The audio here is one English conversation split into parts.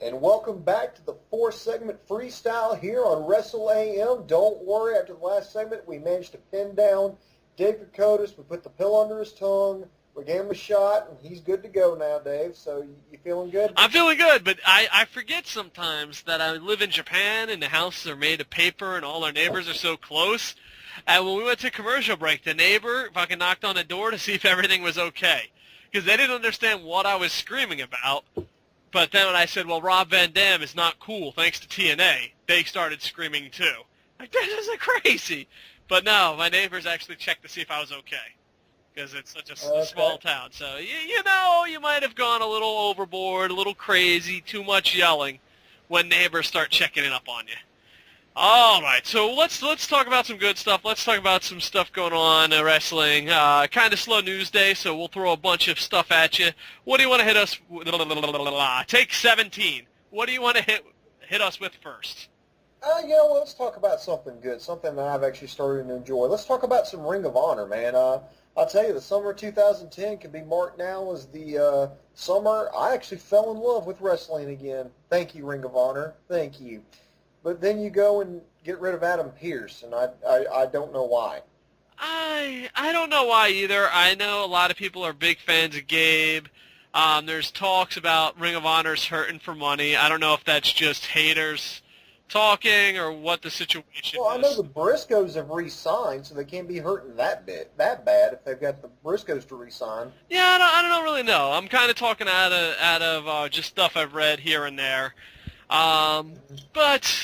And welcome back to the 4-segment freestyle here on Wrestle AM. Don't worry, after the last segment, we managed to pin down Dave Kocotos. We put the pill under his tongue. We gave him a shot, and he's good to go now, Dave. So you feeling good? I'm feeling good, but I forget sometimes that I live in Japan and the houses are made of paper and all our neighbors are so close. And when we went to commercial break, the neighbor fucking knocked on the door to see if everything was okay. Because they didn't understand what I was screaming about. But then when I said, well, Rob Van Dam is not cool thanks to TNA, they started screaming too. Like, this is crazy. But no, my neighbors actually checked to see if I was okay. Because it's such a small town. So, you might have gone a little overboard, a little crazy, too much yelling when neighbors start checking it up on you. All right, so let's talk about some good stuff. Let's talk about some stuff going on wrestling. Kind of slow news day, so we'll throw a bunch of stuff at you. What do you want to hit us with? Take 17. What do you want to hit us with first? Let's talk about something good, something that I've actually started to enjoy. Let's talk about some Ring of Honor, man. I'll tell you, the summer of 2010 can be marked now as the summer I actually fell in love with wrestling again. Thank you, Ring of Honor. Thank you. But then you go and get rid of Adam Pearce, and I don't know why. I don't know why either. I know a lot of people are big fans of Gabe. There's talks about Ring of Honor's hurting for money. I don't know if that's just haters talking or what the situation is. Well, I know the Briscoes have re-signed, so they can't be hurting that bad if they've got the Briscoes to re-sign. Yeah, I don't really know. I'm kind of talking out of just stuff I've read here and there. But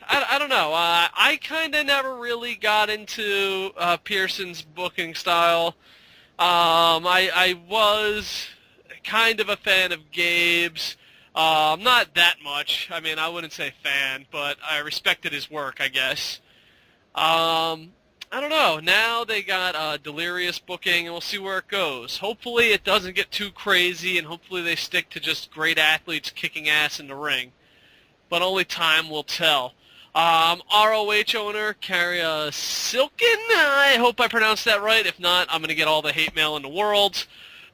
I don't know. I kind of never really got into Pearson's booking style. I was kind of a fan of Gabe's. Not that much. I mean, I wouldn't say fan, but I respected his work, I guess. I don't know. Now they got Delirious booking, and we'll see where it goes. Hopefully it doesn't get too crazy, and hopefully they stick to just great athletes kicking ass in the ring. But only time will tell. ROH owner, Karya Silken, I hope I pronounced that right. If not, I'm going to get all the hate mail in the world.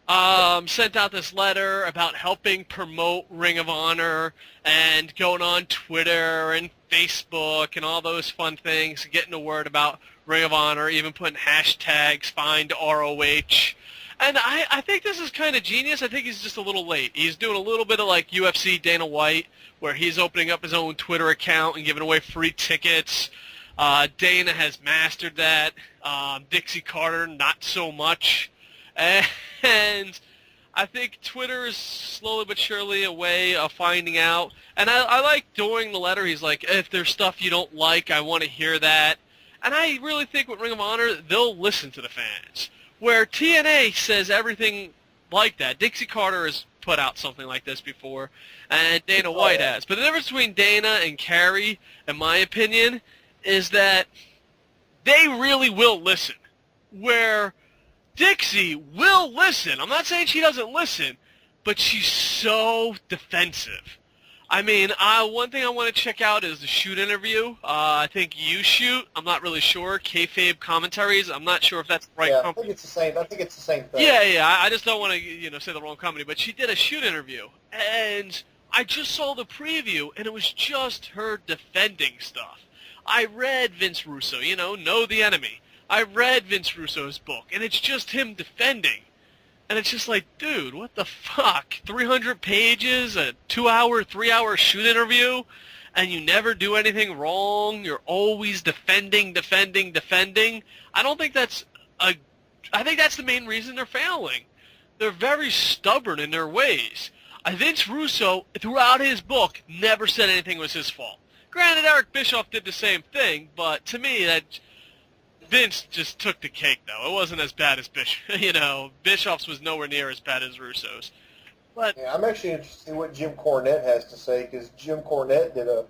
Sent out this letter about helping promote Ring of Honor and going on Twitter and Facebook and all those fun things, getting the word about Ring of Honor, even putting hashtags, find ROH. And I think this is kind of genius. I think he's just a little late. He's doing a little bit of like UFC Dana White, where he's opening up his own Twitter account and giving away free tickets. Dana has mastered that. Dixie Carter, not so much. And I think Twitter is slowly but surely a way of finding out. And I like during the letter, he's like, if there's stuff you don't like, I want to hear that. And I really think with Ring of Honor, they'll listen to the fans. Where TNA says everything like that. Dixie Carter has put out something like this before, and Dana White has. But the difference between Dana and Carrie, in my opinion, is that they really will listen. Where Dixie will listen. I'm not saying she doesn't listen, but she's so defensive. I mean, one thing I want to check out is the shoot interview. I think you shoot. I'm not really sure. Kayfabe commentaries. I'm not sure if that's the right company. I think it's the same thing. Yeah. I just don't want to, say the wrong company. But she did a shoot interview, and I just saw the preview, and it was just her defending stuff. I read Vince Russo. Know the enemy. I read Vince Russo's book, and it's just him defending. And it's just like, dude, what the fuck? 300 pages, a 2-hour, 3-hour shoot interview, and you never do anything wrong. You're always defending. I don't think I think that's the main reason they're failing. They're very stubborn in their ways. Vince Russo, throughout his book, never said anything was his fault. Granted, Eric Bischoff did the same thing, but to me, Vince just took the cake, though. It wasn't as bad as Bischoff. Bischoff's was nowhere near as bad as Russo's. But yeah, I'm actually interested to see what Jim Cornette has to say, because Jim Cornette did a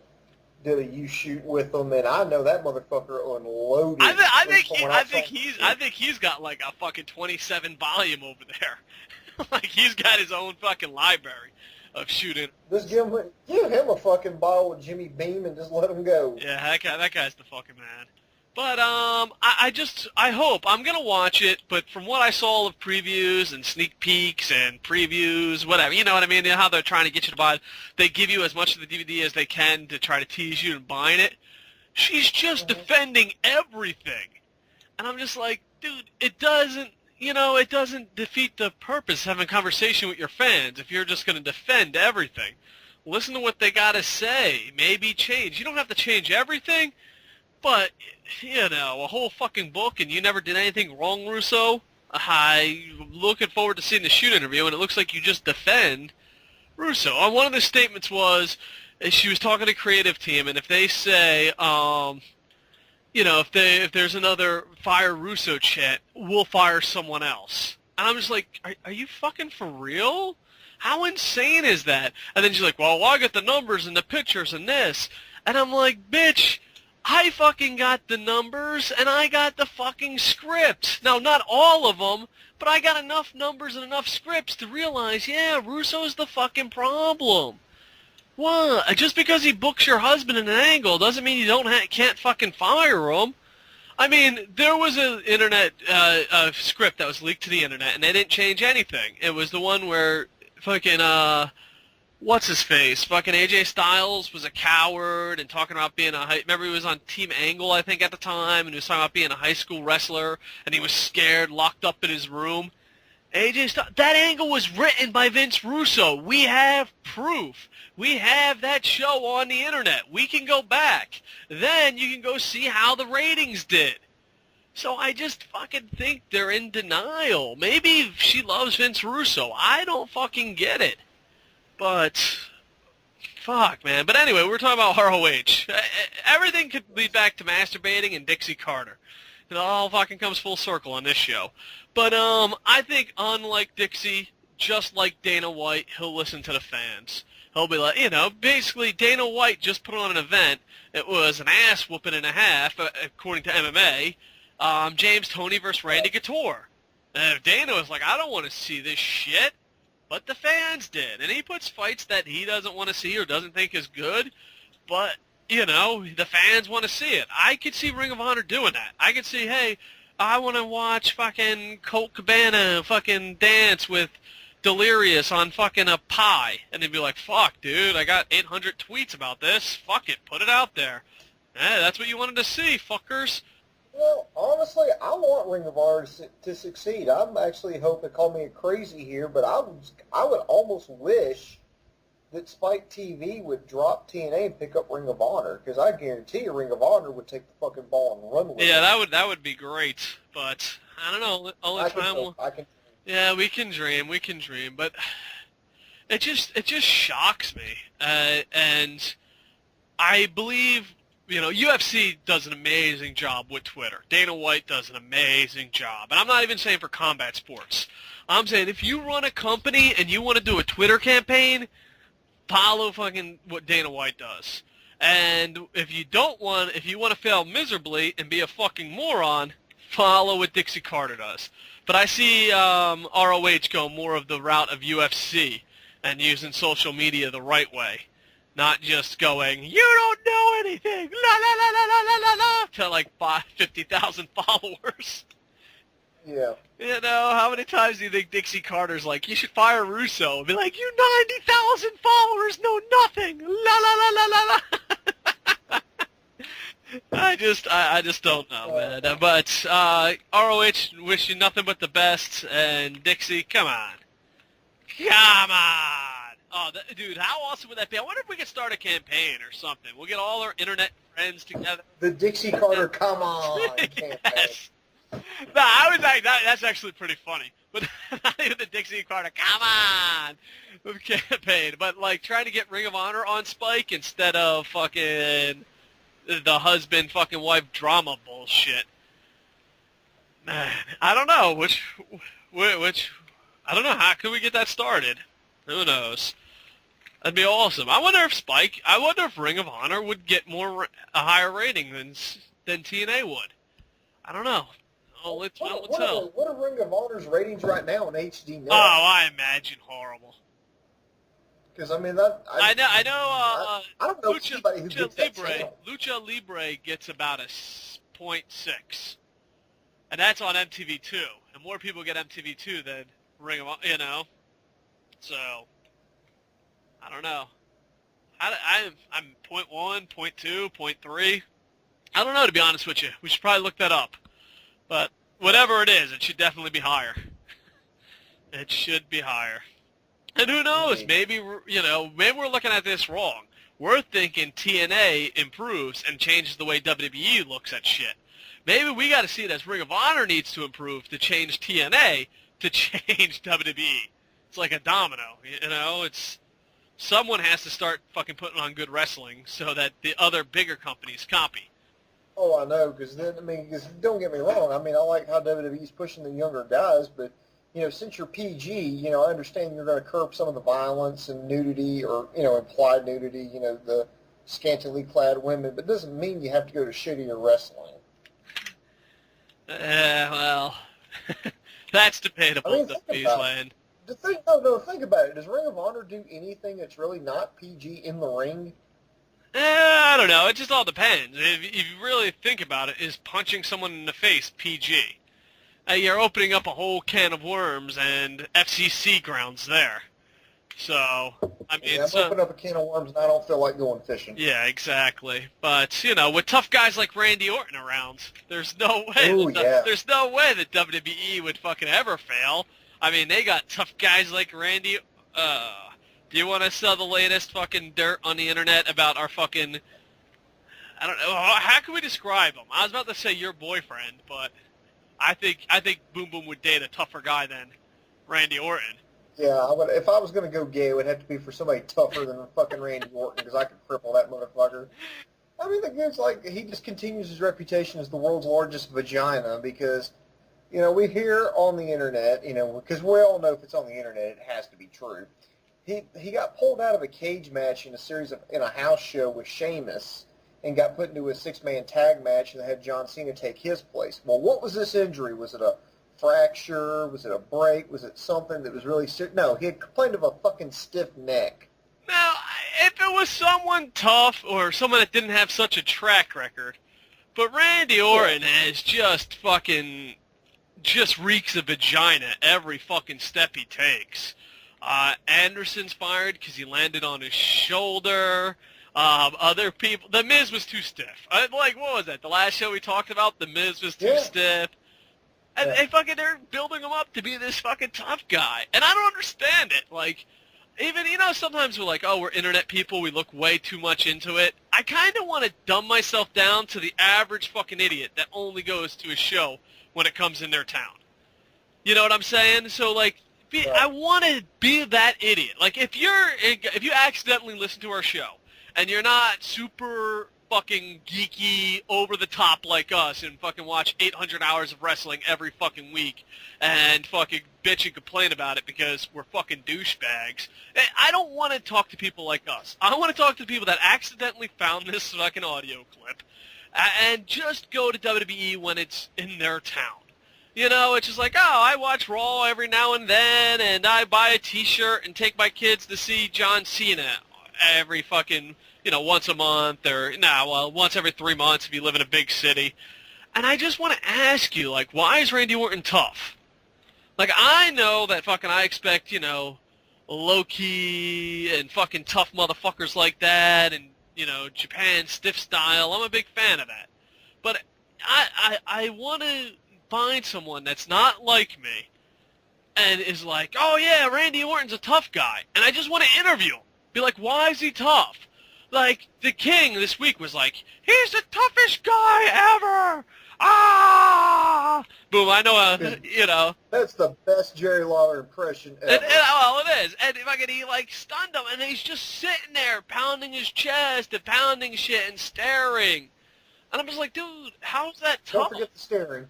U-shoot with them, and I know that motherfucker unloaded. I think he's got like a fucking 27 volume over there. Like he's got his own fucking library of shooting. Just give him a fucking bottle of Jimmy Beam and just let him go. Yeah, that guy's the fucking man. But I hope I'm gonna watch it. But from what I saw of previews and sneak peeks and previews, whatever, you know what I mean? You know how they're trying to get you to buy it. They give you as much of the DVD as they can to try to tease you into buying it. She's just defending everything, and I'm just like, dude, it doesn't. It doesn't defeat the purpose of having a conversation with your fans if you're just going to defend everything. Listen to what they got to say. Maybe change. You don't have to change everything, but, a whole fucking book and you never did anything wrong, Russo? I'm looking forward to seeing the shoot interview, and it looks like you just defend Russo. One of the statements was she was talking to creative team, and if they say, if there's another fire Russo chant, we'll fire someone else. And I'm just like, are you fucking for real? How insane is that? And then she's like, well, I got the numbers and the pictures and this. And I'm like, bitch, I fucking got the numbers and I got the fucking scripts. Now, not all of them, but I got enough numbers and enough scripts to realize, yeah, Russo's the fucking problem. What? Just because he books your husband in an angle doesn't mean you can't fucking fire him. I mean, there was an internet script that was leaked to the internet, and they didn't change anything. It was the one where fucking what's his face? Fucking AJ Styles was a coward and talking about being remember he was on Team Angle, I think, at the time, and he was talking about being a high school wrestler, and he was scared, locked up in his room. AJ Styles, that angle was written by Vince Russo. We have proof. We have that show on the internet. We can go back. Then you can go see how the ratings did. So I just fucking think they're in denial. Maybe she loves Vince Russo. I don't fucking get it. But, fuck, man. But anyway, we're talking about ROH. Everything could lead back to masturbating and Dixie Carter. It all fucking comes full circle on this show. But I think unlike Dixie, just like Dana White, he'll listen to the fans. He'll be like, basically Dana White just put on an event. It was an ass whooping and a half, according to MMA. James Toney versus Randy Couture. And if Dana was like, I don't want to see this shit, but the fans did. And he puts fights that he doesn't want to see or doesn't think is good, but, the fans want to see it. I could see Ring of Honor doing that. I could see, hey, I want to watch fucking Colt Cabana fucking dance with Delirious on fucking a pie. And they'd be like, fuck, dude, I got 800 tweets about this. Fuck it, put it out there. That's what you wanted to see, fuckers. Well, honestly, I want Ring of Honor to succeed. I'm actually hoping, call me crazy here, but I would almost wish that Spike TV would drop TNA and pick up Ring of Honor, because I guarantee you Ring of Honor would take the fucking ball and run with it. Yeah, that would be great, but I don't know. Yeah, we can dream, but it just shocks me, and I believe, UFC does an amazing job with Twitter. Dana White does an amazing job, and I'm not even saying for combat sports. I'm saying if you run a company and you want to do a Twitter campaign, follow fucking what Dana White does. And if you want to fail miserably and be a fucking moron, follow what Dixie Carter does. But I see ROH go more of the route of UFC and using social media the right way, not just going, you don't know anything, la la la la la la la la, to like 50,000 followers. Yeah. How many times do you think Dixie Carter's like, you should fire Russo? And be like, you 90,000 followers know nothing. La la la la la la. I just don't know, man. But ROH wish you nothing but the best, and Dixie, come on. Come on. Oh, dude, how awesome would that be? I wonder if we could start a campaign or something. We'll get all our internet friends together. The Dixie Carter, come on campaign. Yes. No, I was like, that's actually pretty funny. But not even the Dixie Carter, come on, campaign. But, like, trying to get Ring of Honor on Spike instead of fucking the husband fucking wife drama bullshit. Man, I don't know. Which, I don't know. How could we get that started? Who knows? That'd be awesome. I wonder if Ring of Honor would get a higher rating than TNA would. I don't know. Oh, let's tell. What are Ring of Honor's ratings right now on HD Net? Oh, I imagine horrible. Because I mean, I know. I don't know anybody who gets that channel. Lucha Libre gets about a 8.6. And that's on MTV2. And more people get MTV2 than Ring of Honor, you know? So, I don't know. I'm 0.1, 0.2, 0.3. I don't know, to be honest with you. We should probably look that up. But whatever it is, it should definitely be higher. It should be higher. And who knows? Maybe, maybe we're looking at this wrong. We're thinking TNA improves and changes the way WWE looks at shit. Maybe we got to see it as Ring of Honor needs to improve to change TNA to change WWE. It's like a domino, it's someone has to start fucking putting on good wrestling so that the other bigger companies copy. Oh, I know, because don't get me wrong. I mean, I like how WWE's pushing the younger guys, but, since you're PG, I understand you're going to curb some of the violence and nudity or, implied nudity, the scantily clad women, but it doesn't mean you have to go to shittier wrestling. Well, that's debatable, Beesland. Think about it. Does Ring of Honor do anything that's really not PG in the ring? I don't know. It just all depends. If you really think about it, is punching someone in the face PG? You're opening up a whole can of worms and FCC grounds there. So, I mean... Yeah, I'm opening up a can of worms and I don't feel like going fishing. Yeah, exactly. But, with tough guys like Randy Orton around, there's no way there's no way that WWE would fucking ever fail. I mean, they got tough guys like Randy. Do you want to sell the latest fucking dirt on the internet about our fucking... I don't know. How can we describe him? I was about to say your boyfriend, but I think Boom Boom would date a tougher guy than Randy Orton. Yeah, if I was going to go gay, it would have to be for somebody tougher than fucking Randy Orton, because I could cripple that motherfucker. I mean, the dude's he just continues his reputation as the world's largest vagina, because... we hear on the internet, because we all know if it's on the internet, it has to be true. He got pulled out of a cage match in a house show with Sheamus and got put into a 6-man tag match and had John Cena take his place. Well, what was this injury? Was it a fracture? Was it a break? Was it something that was really serious? No, he had complained of a fucking stiff neck. Now, if it was someone tough or someone that didn't have such a track record, but Randy Orton has just reeks of vagina every fucking step he takes. Anderson's fired because he landed on his shoulder. Other people... The Miz was too stiff. What was that? The last show we talked about, The Miz was too stiff. And they're building him up to be this fucking tough guy. And I don't understand it. Even, sometimes we're like, oh, we're internet people, we look way too much into it. I kind of want to dumb myself down to the average fucking idiot that only goes to a show when it comes in their town. You know what I'm saying? So, I want to be that idiot. If you accidentally listen to our show, and you're not super fucking geeky, over the top like us, and fucking watch 800 hours of wrestling every fucking week, and fucking bitch and complain about it because we're fucking douchebags, I don't want to talk to people like us. I want to talk to people that accidentally found this fucking audio clip, and just go to WWE when it's in their town. It's just I watch Raw every now and then, and I buy a t-shirt and take my kids to see John Cena every fucking, once a month, or, once every 3 months if you live in a big city. And I just want to ask you, why is Randy Orton tough? I know that fucking I expect, low-key and fucking tough motherfuckers like that, and, Japan stiff style. I'm a big fan of that. But I want to find someone that's not like me and is oh yeah, Randy Orton's a tough guy, and I just want to interview him. Be why is he tough? The King this week was he's the toughest guy ever! Ah! Boom, I know, That's the best Jerry Lawler impression ever. Well, it is. And he stunned him, and he's just sitting there pounding his chest and pounding shit and staring. And I'm just dude, how's that tough? Don't forget the staring.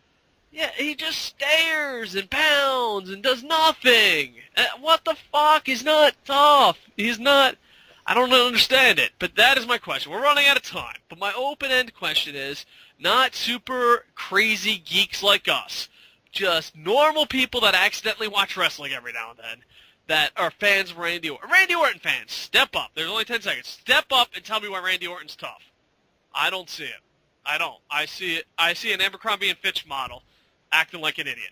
Yeah, he just stares and pounds and does nothing. What the fuck? He's not tough. He's not... I don't understand it, but that is my question. We're running out of time, but my open-end question is, not super crazy geeks like us, just normal people that accidentally watch wrestling every now and then, that are fans of Randy Orton. Randy Orton fans, step up. There's only 10 seconds. Step up and tell me why Randy Orton's tough. I don't see it. I don't. I see an Abercrombie and Fitch model acting like an idiot.